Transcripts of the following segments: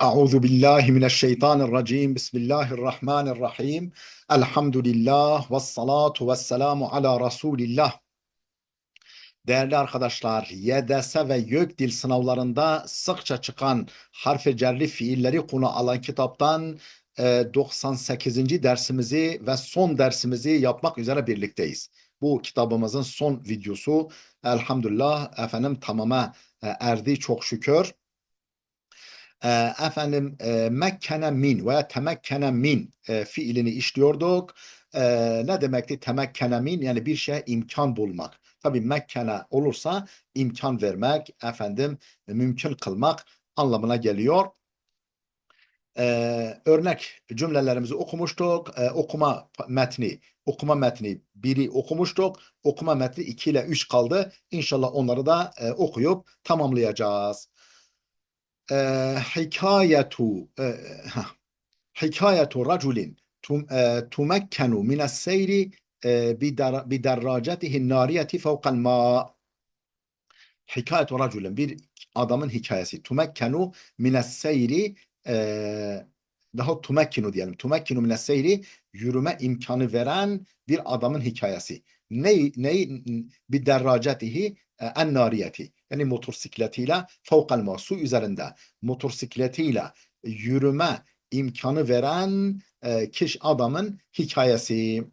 Euzu billahi mineşşeytanirracim. Bismillahirrahmanirrahim. Elhamdülillah ve salatu ve selamu ala Resulillah. Değerli arkadaşlar, YDS ve YÖK dil sınavlarında sıkça çıkan harf cerli fiilleri konu alan kitaptan 98. dersimizi ve son dersimizi yapmak üzere birlikteyiz. Bu kitabımızın son videosu elhamdülillah tamama erdi çok şükür. Mekkene min veya temekkene min fiilini işliyorduk. Ne demekti temekkene min? Yani bir şeye imkan bulmak. Tabii mekkene olursa imkan vermek, mümkün kılmak anlamına geliyor. Örnek cümlelerimizi okumuştuk. Okuma metni biri okumuştuk. Okuma metni 2 ile 3 kaldı. İnşallah onları da okuyup tamamlayacağız. Hikayetu hikayetu raculin tumekkenu mines seyri biderracetihin nariyeti fevkal ma. Hikayetu raculin bir adamın hikayesi. Tumekkenu mines seyri daha tumekkinu diyelim. Tumekkinu mines seyri yürüme imkanı veren bir adamın hikayesi. Ne biderracetihi en nariyeti. Yani motosikletiyle fevkal ma su üzerinde motosikletiyle yürüme imkanı veren kişi adamın hikayesi.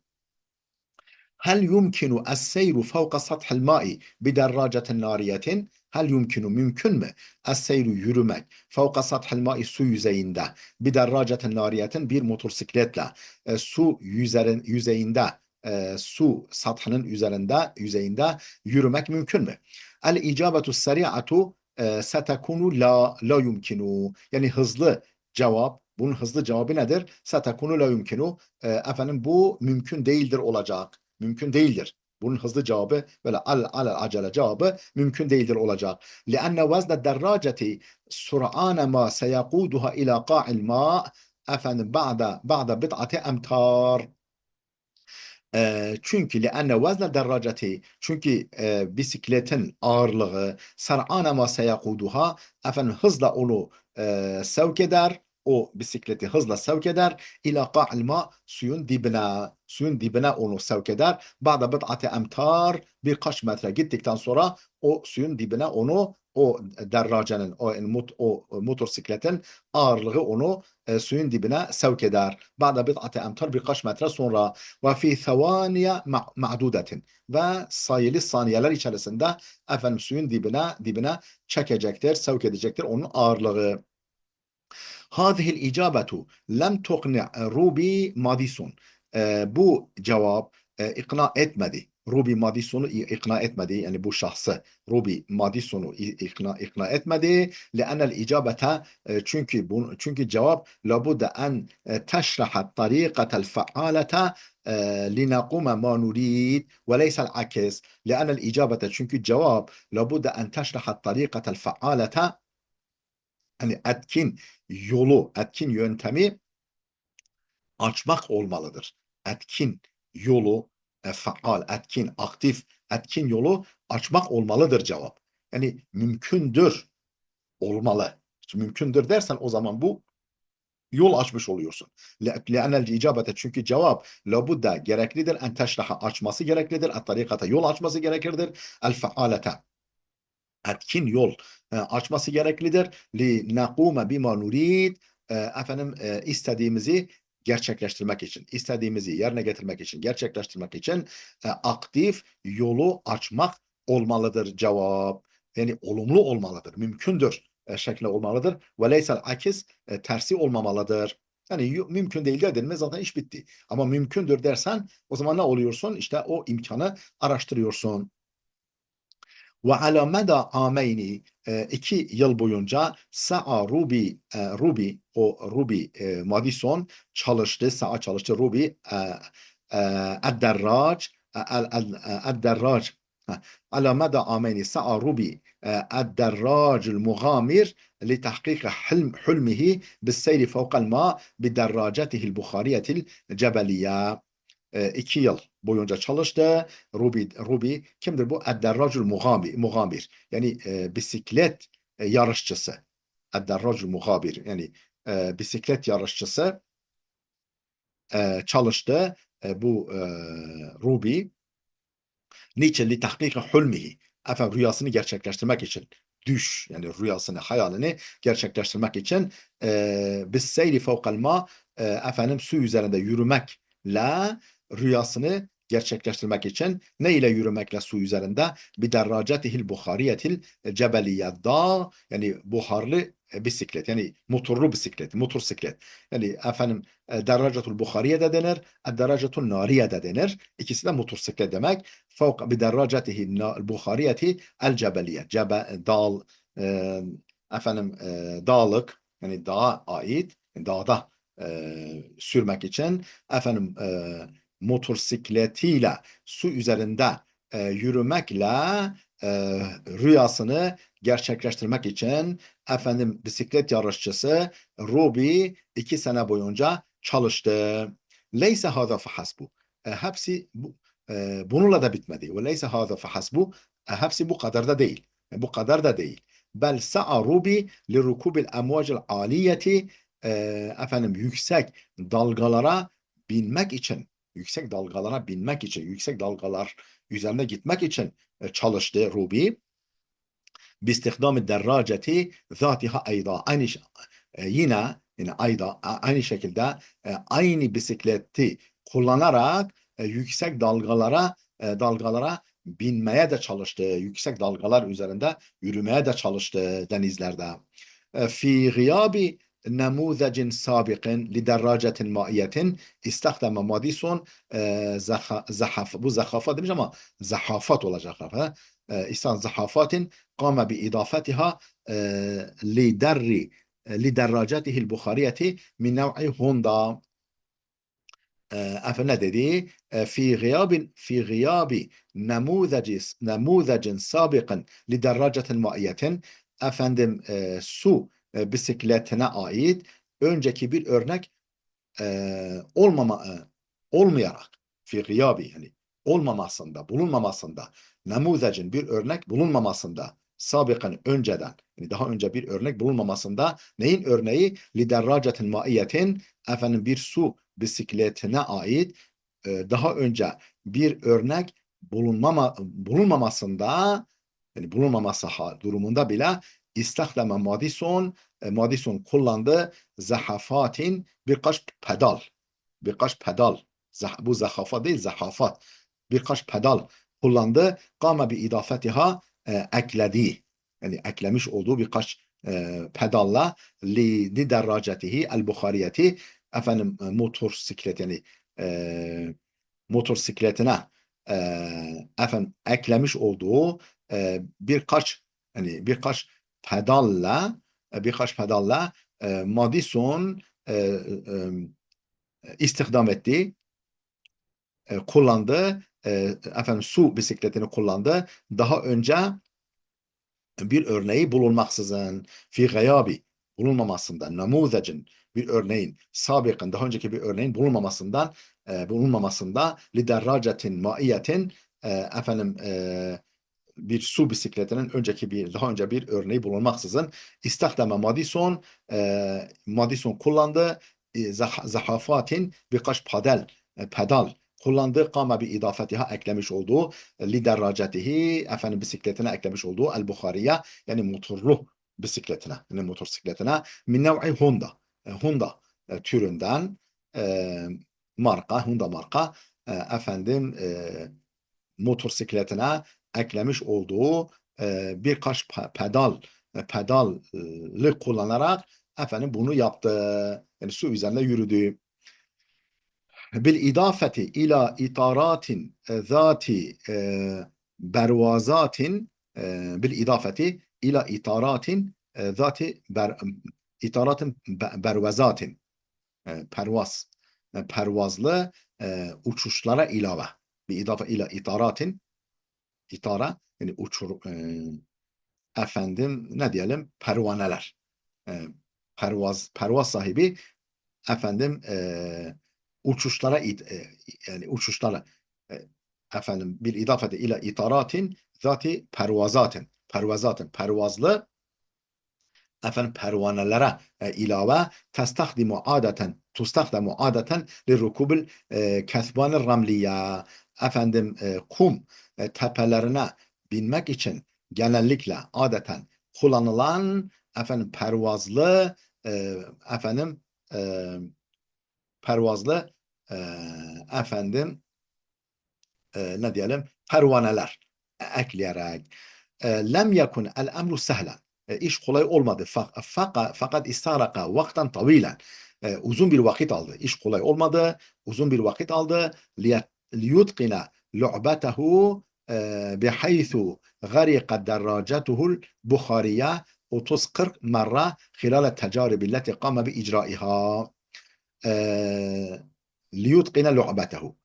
Hel yumkinu es-seyru fevka sathil ma'i biderracetin nariyetin. Hel yumkinu mümkün mü? Es-seyru yürümek. Fevka sathil ma'i su yüzeyinde. Biderracetin nariyetin bir motosikletle. Su yüzeyinde su sathının yüzeyinde yürümek mümkün mü? El icabetu seri'atu setekunu la yumkinu. Yani hızlı cevap. Bunun hızlı cevabı nedir? Setekunu la yumkinu. Bu mümkün değildir olacak. Mümkün değildir. Bunun hızlı cevabı böyle acele cevabı mümkün değildir olacak. لأن وزن الدراجة سرعان ما سيقودها إلى قاع الماء بعد بضعة أمتار. Çünkü لأن وزن الدراجة çünkü bisikletin ağırlığı sar'ana ma seyakuduha hızla onu sevk eder. O bisikleti hızla sevk eder. İlâ qa'il ma suyun dibine onu sevk eder. Ba'da bid'ate emtar birkaç metre gittikten sonra o suyun dibine onu o derracenin o motosikletin ağırlığı onu suyun dibine sevk eder. Ba'da bid'ate emtar birkaç metre sonra ve fi thavaniye ma'dudetin ve sayılı saniyeler içerisinde suyun dibine çekecektir, sevk edecektir onun ağırlığı. Hadihil icabetu lem tuqni Ruby Madison. Bu cevap ikna etmedi. Ruby Madison'u ikna etmedi. Yani bu şahsı Ruby Madison'u ikna etmedi. Le'enel icabete çünkü cevap labudde en teşrahat tariqatel faalete linakume ma nurid ve leysel akis. Le'enel icabete çünkü cevap labudde en teşrahat tariqatel faalete hani etkin yöntemi açmak olmalıdır. Etkin yolu, faal, aktif, etkin yolu açmak olmalıdır cevap. Yani mümkündür, olmalı. Şimdi mümkündür dersen o zaman bu yol açmış oluyorsun. Le'enel icabete çünkü cevap labudda gereklidir. En teşraha açması gereklidir. Et tarikata yol açması gereklidir. El faalete etkin yol açması gereklidir. Li nakume bima nurid istediğimizi gerçekleştirmek için, istediğimizi yerine getirmek için, gerçekleştirmek için aktif yolu açmak olmalıdır cevap. Yani olumlu olmalıdır, mümkündür şekli olmalıdır. Ve leysel akis tersi olmamalıdır. Yani mümkün değil dedin mi zaten iş bitti. Ama mümkündür dersen o zaman ne oluyorsun? İşte o imkanı araştırıyorsun. Ve ala meda ameyni 2 yıl boyunca sa'a Ruby Madison çalıştı, sa'a çalıştı Ruby الدراج الدراج على مدى عامين سعى روبي الدراج المغامر لتحقيق حلمه بالسير فوق الماء بدراجته البخارية الجبلية. 2 yıl boyunca çalıştı. Ruby kimdir bu? Edderracul mugamir. Yani bisiklet yarışçısı. Edderracul muhabir. Yani bisiklet yarışçısı çalıştı. Bu Ruby niçin? Li tahkiki hulmihi. Efendim rüyasını gerçekleştirmek için. Düş yani rüyasını, hayalini gerçekleştirmek için bis seyri fevkal ma efendim su üzerinde yürümekle rüyasını gerçekleştirmek için ne ile yürümekle su üzerinde? Bir derracetihil buhariyetil cebeliye dağ yani buharlı bisiklet yani motorlu bisiklet, motosiklet. Yani efendim derracetul buhariye de denir, derracetul nariye de denir. İkisi de motosiklet demek. فوق بدراجته البخارية الجبلية dağ efendim dağlık yani dağa ait dağda sürmek için efendim motosikletiyle su üzerinde yürümekle e, rüyasını gerçekleştirmek için efendim bisiklet yarışçısı Ruby 2 sene boyunca çalıştı. Leyse hâzâ fehasbu. Hepsi bununla da bitmedi. Ve leyse hâzâ fehasbu. Hepsi bu kadar da değil. Bu kadar da değil. Bel sa'a Ruby li rukubil emvacil aliyeti efendim yüksek dalgalara binmek için yüksek dalgalar üzerine gitmek için çalıştı Ruby. Bistihdam derraceti zatiha ayda yine ayda aynı şekilde aynı bisikleti kullanarak yüksek dalgalara binmeye de çalıştı. Yüksek dalgalar üzerinde yürümeye de çalıştı denizlerde. Fi gıyabi nemuzecin sabiqin liderracetin maiyetin istahdeme madison bu zahafa demiş ama zahafat olacak. İhsan zahafatin kâme bi idafetiha liderracetihi buhariyeti min nev'i Honda. Efendim ne dedi? Fi gıyabi nemuzecin sabiqin liderracetin maiyetin efendim su bisikletine ait önceki bir örnek olmayarak fi gıyabi yani bulunmamasında nemuzecin bir örnek bulunmamasında sabiqen önceden yani daha önce bir örnek bulunmamasında neyin örneği? Liderracetin maiyetin efendim bir su bisikletine ait daha önce bir örnek bulunmamasında yani bulunmaması durumunda bile istahleme Madison kullandı zahafatin birkaç pedal bu zahafa değil zahafat birkaç pedal kullandı. Kâme bi idafetiha ekledi yani eklemiş olduğu birkaç pedalla li derracetihi el buhariyeti efendim motosiklet yani motosikletine e, efendim eklemiş olduğu birkaç pedalla Madison istihdam etti, kullandı, efendim su bisikletini kullandı. Daha önce bir örneği bulunmaksızın fi gayabi bulunmamasından namuzecin bir örneğin sabiqen daha önceki bir örneğin bulunmamasında liderracetin maiyetin efendim bir su bisikletinin daha önce bir örneği bulunmaksızın istahdeme Madison kullandı zahafatin birkaç pedal kullandığı kâme bi idafetiha eklemiş olduğu liderracetihi efendim bisikletine eklemiş olduğu el buhariye yani motorlu bisikletine yani motosikletine min nev'i Honda türünden Honda marka efendim motosikletine eklemiş olduğu birkaç pedalı kullanarak efendim bunu yaptı. Yani su üzerinde yürüdü. بالإضافة إلى إطارات ذات بروازات بالإضافة إلى إطارات ذات إطارات بروازات pervazlı uçuşlara ilave bir idafe ile itara yani efendim ne diyelim pervaneler pervaz sahibi efendim uçuşlara yani uçuşlara e, efendim bir idafete ile itaratin zati pervazlı pervanelere ilave tustahdimu adeten lirrukubil kesbanir ramliye kum tepelerine binmek için genellikle adeten kullanılan pervazlı e, efendim e, pervazlı e, ne diyelim pervaneler ekleyerek lem yekun el emru sehlen iş kolay olmadı fakat istaraka vakten tavilen uzun bir vakit aldı. İş kolay olmadı, uzun bir vakit aldı. Liyutqina lu'betehu bihaythu gariqat derracetuhul bukhariye 30-40 merre hilal tecarib illeti qame bi icraiha liyutqina lu'betehu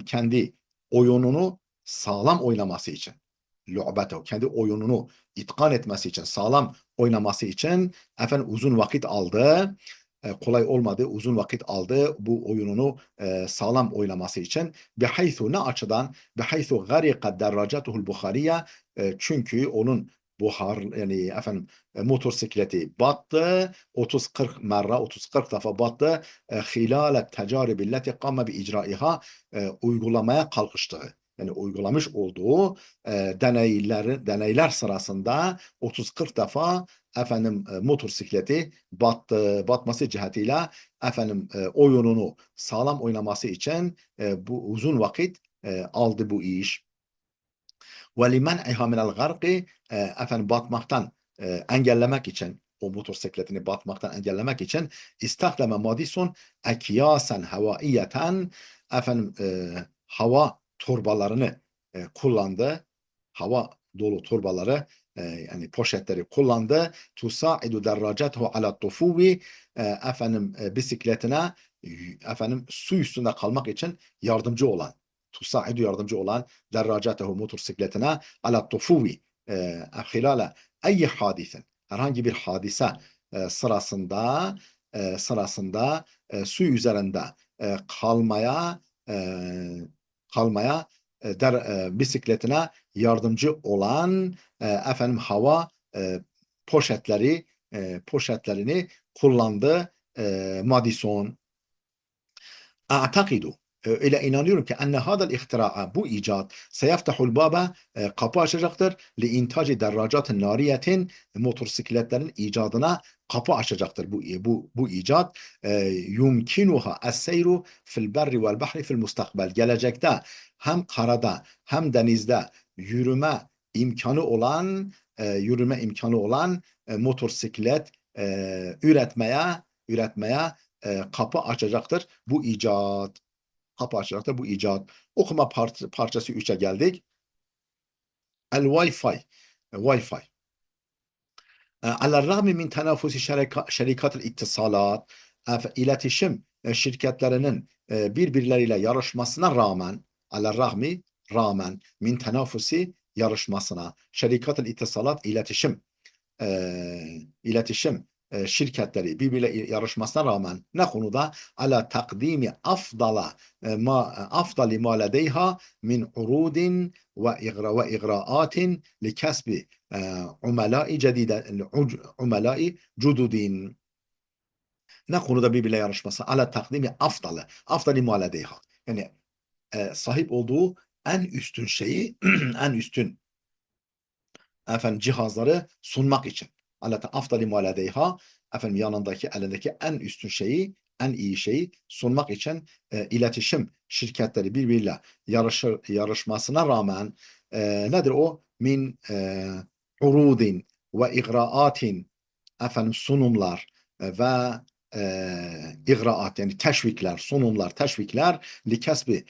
kendi oyununu sağlam oynaması için lu'betehu kendi oyununu itkan etmesi için sağlam oynaması için uzun vakit aldı. Kolay olmadı, uzun vakit aldı bu oyununu sağlam oynaması için. Bihaythu ne açıdan? Bihaythu gariqat derracetuhul bukhariye çünkü onun buhar yani motosikleti battı 30-40 merre 30-40 defa battı hilale tecaribilleti qamme bi icraiha uygulamaya kalkıştığı yani uygulamış olduğu deneyler sırasında 30-40 defa motosikleti batması cihetiyle oyununu sağlam oynaması için bu uzun vakit aldı bu iş. Ve limen'iha minel garqi batmaktan engellemek için o motosikletini batmaktan engellemek için istahdeme Madison ekyasen havaiyeten hava torbalarını kullandı. Hava dolu torbaları yani poşetleri kullandı. Tusaidu derracetuhu ala tufuvi bisikletine su üstünde kalmak için yardımcı olan tusaidu yardımcı olan derracetuhu motosikletine ala tufuvi hilale ayyi hadisen herhangi bir hadise sırasında su üzerinde kalmaya bisikletine yardımcı olan hava poşetlerini kullandı Madison. A'takidu ile inanıyorum ki enne hadal ihtira'a bu icat seyaftahul baba kapı açacaktır li intaci derracatın nariyetin motosikletlerin icadına kapı açacaktır bu icat yumkinuha es-seyru fil berri vel bahri fil mustakbel gelecekte hem karada hem denizde yürüme imkanı olan motosiklet üretmeye kapı açacaktır bu icat. Kapı açacaktır bu icat. Okuma parçası 3'e geldik. El Wi-Fi. Wi-Fi. Alarrağmi min tenafusi şerikatil ittisalat. İletişim şirketlerinin birbirleriyle yarışmasına rağmen min tenafusi yarışmasına şerikatil ittisalat iletişim şirketleri birbiriyle yarışmasına rağmen ne konuda ala takdimi afdali ma ledeyha min urudin ve igraatin li kesbi umelai cududin ne konuda birbiriyle yarışması ala takdimi afdali ma ledeyha yani sahip olduğu en üstün şeyi en üstün cihazları sunmak için. Allati afdali ma ledeyha yanındaki elindeki en üstün şeyi en iyi şeyi sunmak için iletişim şirketleri birbiriyle yarışmasına rağmen nedir o? Min urudin ve igraatin sunumlar ve igraat yani teşvikler li kesbi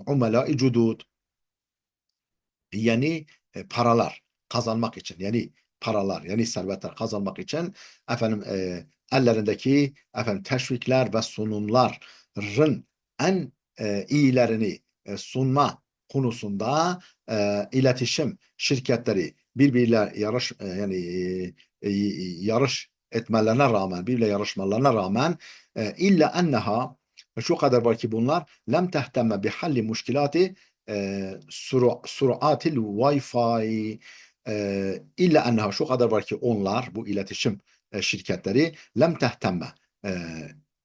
umelai cudud yani paralar kazanmak için yani servetler kazanmak için ellerindeki teşvikler ve sunumların en iyilerini sunma konusunda iletişim şirketleri birbiriyle yarış etmelerine rağmen birbiriyle yarışmalarına rağmen illa enneha şu kadar var ki bunlar lem tehtemme bihalli muşkilati suratil Wi-Fi İlla enneha şu kadar var ki onlar bu iletişim şirketleri lem tehtemme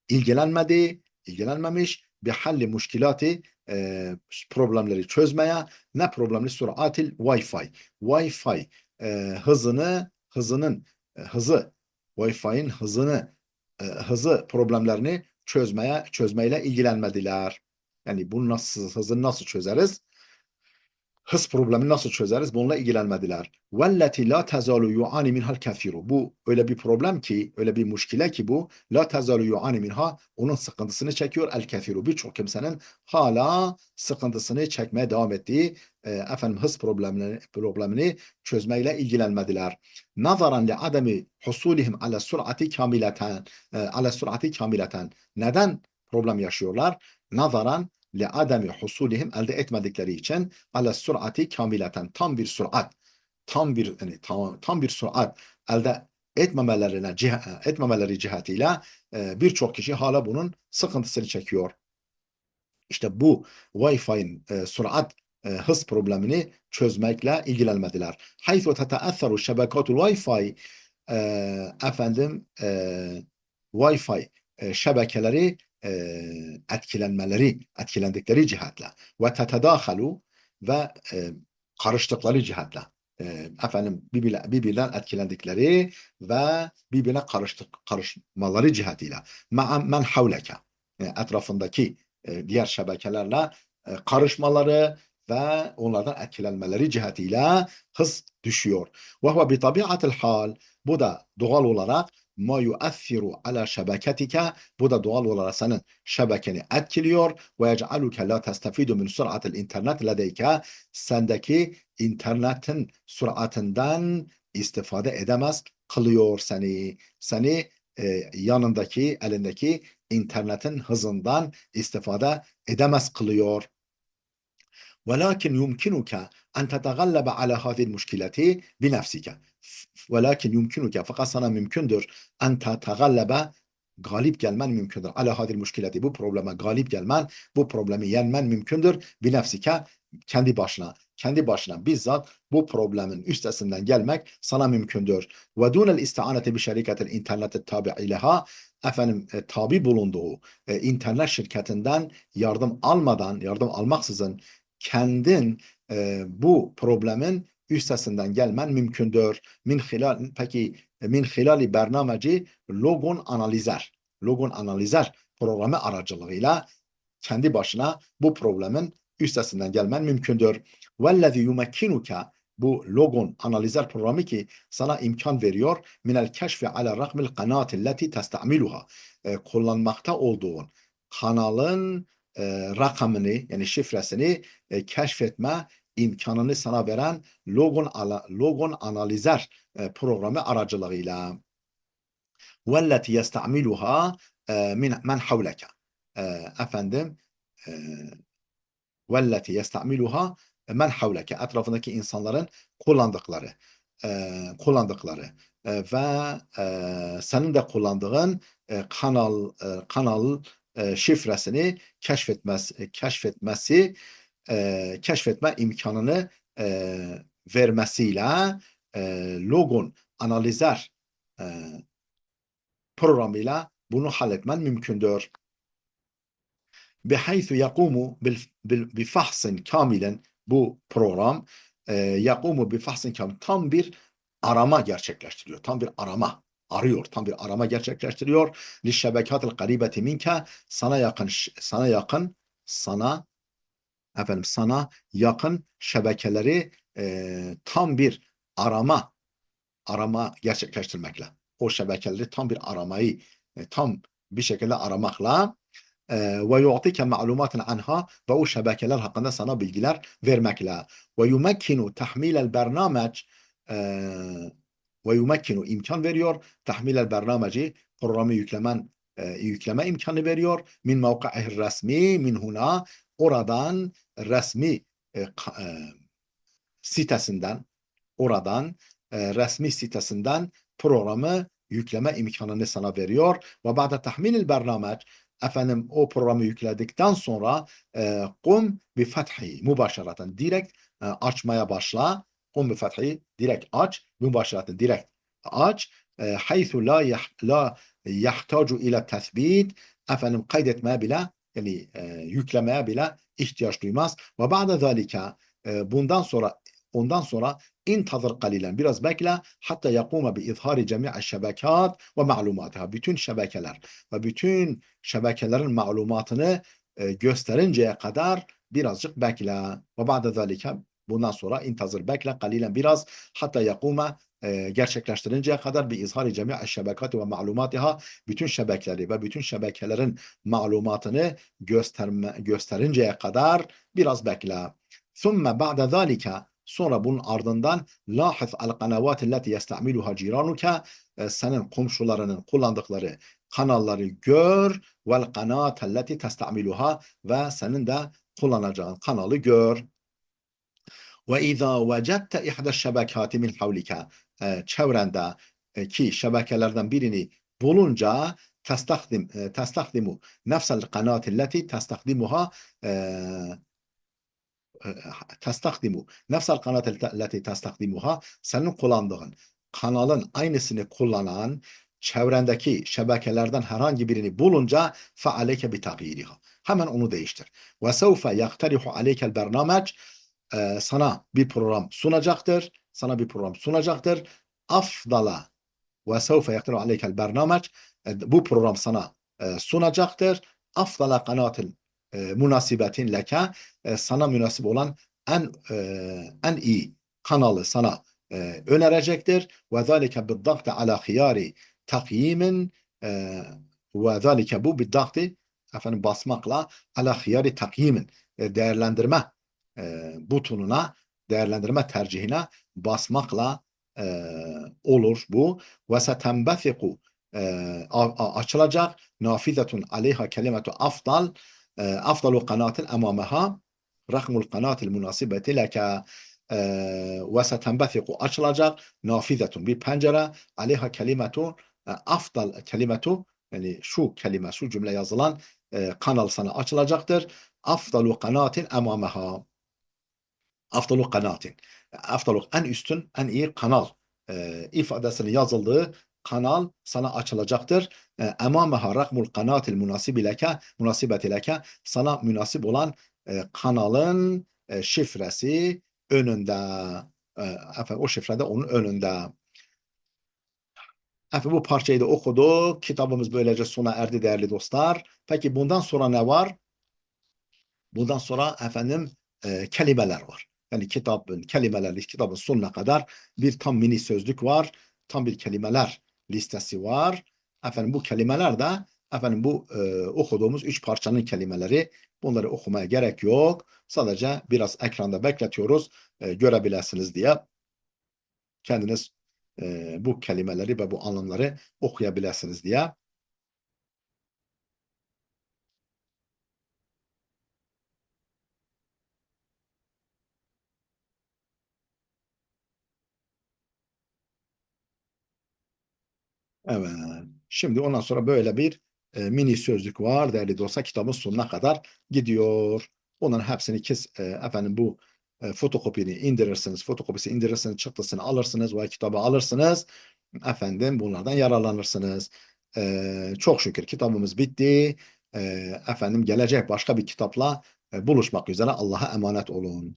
ilgilenmemiş bir halli müşkilati problemleri çözmeye ne problemli suratil Wi-Fi. Wi-Fi hızı Wi-Fi'nin hızı problemlerini çözmeyle ilgilenmediler. Yani bunu hızını nasıl çözeriz? Hız problemini nasıl çözeriz? Bununla ilgilenmediler. Velleti la tezalu yuani minhal kathiru. Bu öyle bir problem ki, öyle bir müşkile ki bu. La tezalu yuani minha. Onun sıkıntısını çekiyor el kathiru. Birçok kimsenin hala sıkıntısını çekmeye devam ettiği hız problemini çözmeyle ilgilenmediler. Nazaran li ademi husulihim ala sur'ati kamileten. Neden problem yaşıyorlar? Nazaran li ademi husulihim elde etmedikleri için ala surati kamileten tam bir sürat elde etmemeleri cihetiyle birçok kişi hala bunun sıkıntısını çekiyor. İşte bu Wi-Fi'nin hız problemini çözmekle ilgilenmediler. Haythu teteasseru şebekatul Wi-Fi Wi-Fi şebekeleri etkilendikleri cihetle ve tetedâhalu ve karıştıkları cihetle birbirinden etkilendikleri ve birbirine karışmaları cihetiyle men havleke etrafındaki diğer şebekelerle karışmaları ve onlardan etkilenmeleri cihetiyle hız düşüyor. Ve huve bi tabiatil hal, bu da doğal olarak ma yu'athiru ala şebeketike, bu da doğal olarak senin şebekeni etkiliyor ve yec'aluke la testefidu min suratil internet ledeyke, sendeki internetin süratinden istifade edemez kılıyor seni yanındaki elindeki internetin hızından istifade edemez kılıyor. Velakin yumkinuke en tetagallabe ala hadhihi müşkileti binefsike. Velakin yumkinuke, fakat sana mümkündür en tetagallabe, galip gelmen mümkündür. Ala hadhihi müşkileti, bu probleme galip gelmen, bu problemi yenmen mümkündür. Binefsike, kendi başına bizzat bu problemin üstesinden gelmek sana mümkündür. Ve dunel isti'aneti bi şeriketil interneti tabi'i leha, tabi bulunduğu internet şirketinden yardım almaksızın kendin bu problemin üstesinden gelmen mümkündür. Min hilali bernameci Logon analizer programı aracılığıyla kendi başına bu problemin üstesinden gelmen mümkündür. Vellezî yumekkinuke, bu Logon analizer programı ki sana imkan veriyor minel keşfi ala rakmil kanatilleti testamiluha, kullanmakta olduğun kanalın rakamını, yani şifresini keşfetme imkanını sana veren Logon analizer programı aracılığıyla. Velleti yestamiluha men havleke, efendim velleti yestamiluha men havleke, etrafındaki insanların kullandıkları ve senin de kullandığın kanal şifresini keşfetme imkanını vermesiyle Logon analizer programıyla bunu halletmen mümkündür. Bihaythu yakumu bi fahsin kamilen, bu program yakumu bi fahsin kamil, tam bir arama gerçekleştiriyor. Tam bir arama gerçekleştiriyor. Li şebekatil garibeti minke, sana yakın şebekeleri tam bir arama gerçekleştirmekle, o şebekeleri tam bir aramayı tam bir şekilde aramakla ve yu'tike ma'lumaten anha, ve o şebekeler hakkında sana bilgiler vermekle, ve yumekkinu tahmilel bernameç imkan veriyor tahmilel bernameci, programı yükleme imkanı veriyor min mevki'ih resmi min huna, oradan resmi sitesinden programı yükleme imkanını sana veriyor. Ve ba'de tahminil bernameç, o programı yükledikten sonra kum bi fethi mübaşereten, direkt açmaya başla. Kum bi fethi direkt aç. Mübaşiraten direkt aç. Haythu la yahtacu ila tethbit. Efendim kaydetmeye bile yani yüklemeye bile ihtiyaç duymaz. Ve ba'de zalika ondan sonra intazır kalilen biraz bekle hatta yakuma bi izhari cemi'i şebekat ve ma'lumatiha. Bütün şebekeler ve bütün şebekelerin malumatını gösterinceye kadar birazcık bekle. Ve ba'de zalika bundan sonra intazır bekle kalilen biraz hatta yakuma gerçekleştirinceye kadar bir izhari cemi'i şebekat ve ma'lumatiha bütün şebekleri ve bütün şebekelerin malumatını gösterinceye kadar biraz bekle. ثُمَّ بَعْدَ ذَٰلِكَ sonra bunun ardından lahif al kanavat allati yestamiluha ciranuka senin komşularının kullandıkları kanalları gör vel kanat allati testamiluha ve senin de kullanacağın kanalı gör. Ve izâ vecedte ihda şebekâti min havlika çevrende ki şebekelerden birini bulunca testahdimu nefsel kanat allati testahdimuha testakdimu nefsel kanat elleti testakdimuha senin kullandığın kanalın aynısını kullanan çevrendeki şebekelerden herhangi birini bulunca fealeke bi tagyiriha. Hemen onu değiştir. Ve sevfe yaktarihu aleykel bernameç sana bir program sunacaktır. Sana bir program sunacaktır. Afdala ve sevfe yaktarihu aleykel bernameç bu program sana sunacaktır. Afdala kanatil münasibetin leke sana münasip olan en iyi kanalı sana önerecektir. Ve zalike biddagti ala khiyari takyimin ve zalike bu biddagti efendim basmakla ala khiyari takyimin değerlendirme butonuna değerlendirme tercihine basmakla olur bu. Ve setenbethiku açılacak nafizetun aleyha kelimetu afdal afdalu kanatin emamaha rakmul kanatil münasibeti leke ve setenbethiku açılacak nafizetun bir pencere aleyha kelimetu afdal kelimetu yani şu kelime şu cümle yazılan kanal sana açılacaktır. Afdalu kanatin emamaha afdalu kanatin afdalu en üstün en iyi kanal ifadesinin yazıldığı kanal sana açılacaktır. Emamaha rakmul kanatil münasibeti leke sana münasip olan kanalın şifresi önünde. Efendim, o şifrede onun önünde. Efendim, bu parçayı da okuduk. Kitabımız böylece sona erdi değerli dostlar. Peki bundan sonra ne var? Bundan sonra efendim kelimeler var. Yani kitabın sonuna kadar bir tam mini sözlük var. Tam bir kelimeler listesi var. Efendim bu kelimeler de efendim bu okuduğumuz üç parçanın kelimeleri. Bunları okumaya gerek yok. Sadece biraz ekranda bekletiyoruz. Görebilirsiniz diye. Kendiniz bu kelimeleri ve bu anlamları okuyabilirsiniz diye. Evet. Şimdi ondan sonra böyle bir mini sözlük var değerli dostlar. Kitabın sonuna kadar gidiyor. Onların hepsini efendim bu fotokopini indirirsiniz. Fotokopisi indirirsiniz. Çıktısını alırsınız veya kitabı alırsınız. Efendim bunlardan yararlanırsınız. Çok şükür kitabımız bitti. Efendim gelecek başka bir kitapla buluşmak üzere. Allah'a emanet olun.